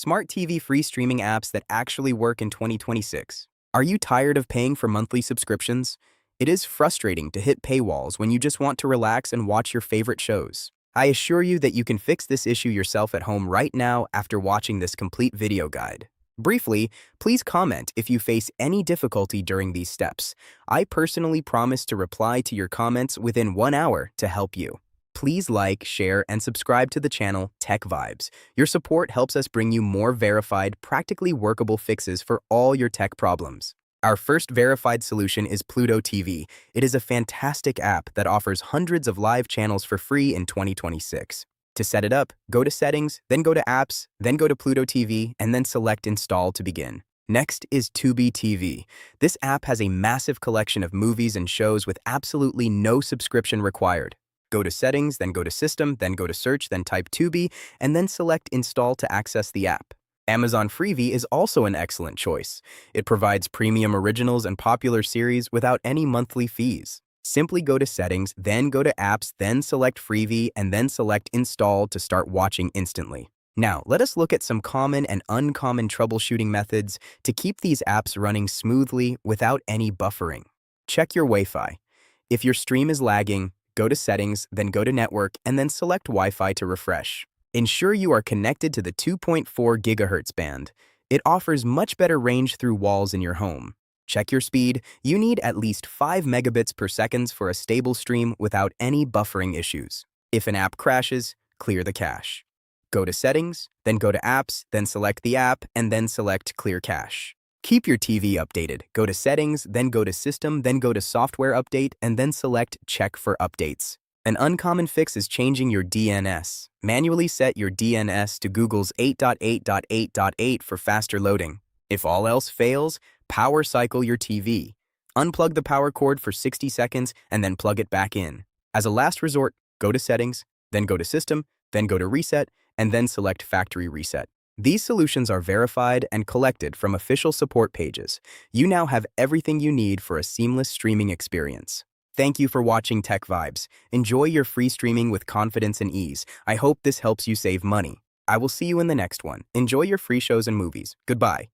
Smart TV free streaming apps that actually work in 2026. Are you tired of paying for monthly subscriptions? It is frustrating to hit paywalls when you just want to relax and watch your favorite shows. I assure you that you can fix this issue yourself at home right now after watching this complete video guide. Briefly, please comment if you face any difficulty during these steps. I personally promise to reply to your comments within 1 hour to help you. Please like, share, and subscribe to the channel Tech Vibes. Your support helps us bring you more verified, practically workable fixes for all your tech problems. Our first verified solution is Pluto TV. It is a fantastic app that offers hundreds of live channels for free in 2026. To set it up, go to Settings, then go to Apps, then go to Pluto TV, and then select Install to begin. Next is Tubi TV. This app has a massive collection of movies and shows with absolutely no subscription required. Go to Settings, then go to System, then go to Search, then type Tubi, and then select Install to access the app. Amazon Freevee is also an excellent choice. It provides premium originals and popular series without any monthly fees. Simply go to Settings, then go to Apps, then select Freevee, and then select Install to start watching instantly. Now, let us look at some common and uncommon troubleshooting methods to keep these apps running smoothly without any buffering. Check your Wi-Fi. If your stream is lagging, go to Settings, then go to Network, and then select Wi-Fi to refresh. Ensure you are connected to the 2.4 GHz band. It offers much better range through walls in your home. Check your speed. You need at least 5 megabits per second for a stable stream without any buffering issues. If an app crashes, clear the cache. Go to Settings, then go to Apps, then select the app, and then select Clear Cache. Keep your TV updated. Go to Settings, then go to System, then go to Software Update, and then select Check for Updates. An uncommon fix is changing your DNS. Manually set your DNS to Google's 8.8.8.8 for faster loading. If all else fails, power cycle your TV. Unplug the power cord for 60 seconds and then plug it back in. As a last resort, go to Settings, then go to System, then go to Reset, and then select Factory Reset. These solutions are verified and collected from official support pages. You now have everything you need for a seamless streaming experience. Thank you for watching Tech Vibes. Enjoy your free streaming with confidence and ease. I hope this helps you save money. I will see you in the next one. Enjoy your free shows and movies. Goodbye.